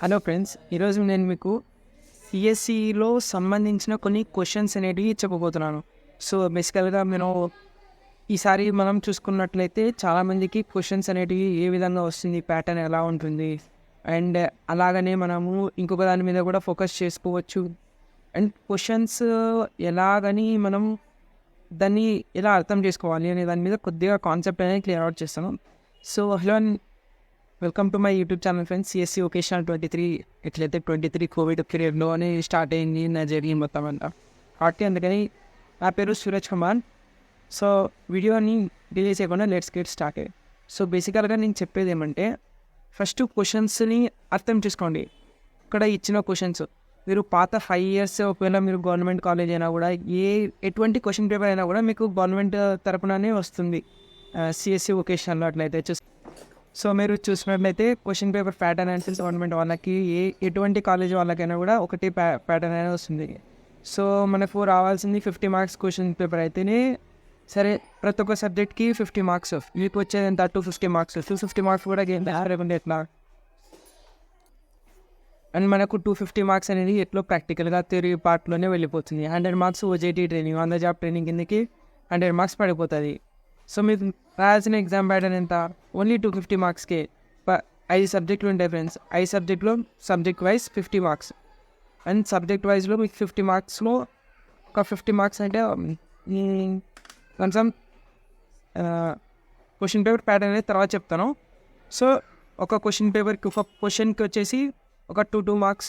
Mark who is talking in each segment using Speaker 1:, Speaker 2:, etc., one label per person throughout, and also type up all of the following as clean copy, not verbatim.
Speaker 1: Hello friends, ఈరోజు నేను మీకు సిఎస్సిలో సంబంధించిన కొన్ని క్వశ్చన్స్ అనేటివి చెప్పబోతున్నాను. సో బేసికల్గా ఈసారి మనం చూసుకున్నట్లయితే చాలామందికి క్వశ్చన్స్ అనేటివి ఏ విధంగా వస్తుంది, ప్యాటర్న్ ఎలా ఉంటుంది, అండ్ అలాగనే మనము ఇంకొక దాని మీద కూడా ఫోకస్ చేసుకోవచ్చు. అండ్ క్వశ్చన్స్ ఎలాగని మనం దాన్ని ఎలా అర్థం చేసుకోవాలి అనే దాని మీద కొద్దిగా కాన్సెప్ట్ అనేది క్లియర్ అవుట్ చేస్తాను. So hello, welcome to my YouTube channel friends. CSC vocational 23 ఎట్లయితే 23 కోవిడ్ పీరియడ్లోనే స్టార్ట్ అయింది నా జర్నీ మొత్తం అంతా కాబట్టి అందుకని నా పేరు సూరజ్ కుమార్. సో వీడియోని డిలే చేయకుండా లెట్స్ గెట్ స్టార్ట్. సో బేసికల్గా నేను చెప్పేది ఏమంటే, ఫస్ట్ క్వశ్చన్స్ని అర్థం చేసుకోండి. ఇక్కడ ఇచ్చిన క్వశ్చన్స్ మీరు పాత 5 years ఒకవేళ మీరు గవర్నమెంట్ కాలేజ్ అయినా కూడా ఎటువంటి క్వశ్చన్ పేపర్ అయినా కూడా మీకు గవర్నమెంట్ తరపుననే వస్తుంది సిఎస్సి వొకేషనల్లో అట్లయితే సో మీరు చూసినట్లయితే question paper pattern analysis government వాళ్ళకి ఎటువంటి కాలేజ్ వాళ్ళకైనా కూడా ఒకటి ప్యాటర్న్ అనేది వస్తుంది. సో మనకు రావాల్సింది 50 marks క్వశ్చన్ పేపర్ అయితేనే సరే. ప్రతి ఒక్క సబ్జెక్ట్కి 50 marks, మీకు వచ్చేది ఎంత 250 marks. 250 marks కూడా గేమ్ లేకుండా ఎట్లా, అండ్ మనకు 250 marks అనేది ఎట్లో ప్రాక్టికల్గా థియరీ పార్ట్లోనే వెళ్ళిపోతుంది. 100 marks OJT training, on the job training కిందకి 100 marks పడిపోతుంది. సో మీరు రాయాల్సిన ఎగ్జామ్ ప్యాటర్న్ ఎంత, ఓన్లీ 250 marksకే 5 సబ్జెక్టులు ఉంటాయి ఫ్రెండ్స్. 5 సబ్జెక్టులో subject wise 50 marks, and subject వైజ్లో మీకు 50 marksలో ఒక 50 marks అంటే కన్సమ్ క్వశ్చన్ పేపర్ ప్యాటర్న్ అనేది తర్వాత చెప్తాను. సో ఒక క్వశ్చన్ పేపర్కి ఒక క్వశ్చన్కి వచ్చేసి ఒక 2 marks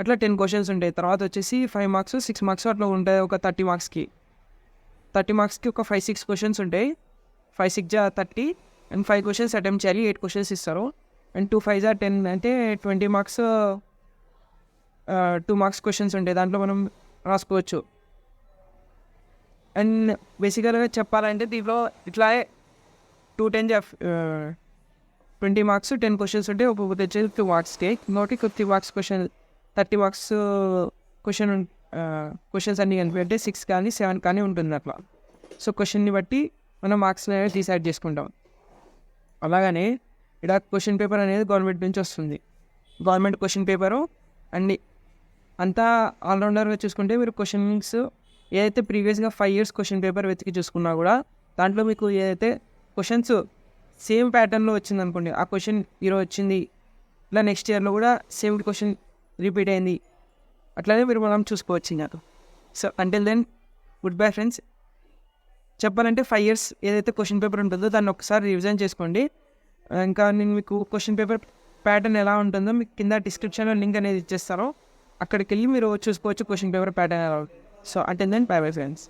Speaker 1: అట్లా 10 questions ఉంటాయి. తర్వాత వచ్చేసి 5 marks 6 marks అట్లా ఉంటాయి. ఒక 30 marksకి ఒక 5-6 questions ఉంటాయి. 5-6 30 అండ్ 5 questions అటెంప్ట్ చేయాలి. 8 questions ఇస్తారు. అండ్ 2 5 10 అంటే 20 marks 2 marks questions ఉంటాయి. దాంట్లో మనం రాసుకోవచ్చు. అండ్ బేసికల్గా చెప్పాలంటే దీంట్లో ఇట్లా 20 marks 10 questions ఉంటాయి. ఒక్కొక్కటి వచ్చేసి 2 marksకి ఇంకోటి 50 marks క్వశ్చన్ 30 marks క్వశ్చన్స్ అన్నీ కలిపి అంటే 6 కానీ 7 కానీ ఉంటుంది అట్లా. సో క్వశ్చన్ని బట్టి మనం మార్క్స్ అనేది డిసైడ్ చేసుకుంటాం. అలాగనే ఇక్కడ క్వశ్చన్ పేపర్ అనేది గవర్నమెంట్ నుంచి వస్తుంది. గవర్నమెంట్ క్వశ్చన్ పేపరు అండ్ అంతా ఆల్రౌండర్గా చూసుకుంటే మీరు క్వశ్చన్స్ ఏదైతే ప్రీవియస్గా 5 years క్వశ్చన్ పేపర్ వెతికి చూసుకున్నా కూడా దాంట్లో మీకు ఏదైతే క్వశ్చన్స్ సేమ్ ప్యాటర్న్లో వచ్చింది అనుకోండి, ఆ క్వశ్చన్ ఈరోజు వచ్చింది, ఇలా నెక్స్ట్ ఇయర్లో కూడా సేమ్ క్వశ్చన్ రిపీట్ అయింది, అట్లనే మనం చూసుకోవచ్చు నాకు. So until then good bye friends. చెప్పాలంటే 5 years ఏదైతే క్వశ్చన్ పేపర్ ఉంటుందో దాన్ని ఒకసారి రివిజన్ చేసుకోండి. ఇంకా నేను మీకు క్వశ్చన్ పేపర్ ప్యాటర్న్ ఎలా ఉంటుందో మీకు కింద డిస్క్రిప్షన్లో లింక్ అనేది ఇచ్చేస్తాను. అక్కడికి వెళ్ళి మీరు చూసుకోవచ్చు క్వశ్చన్ పేపర్ ప్యాటర్న్ ఎలా ఉంటుంది. So until then bye bye friends.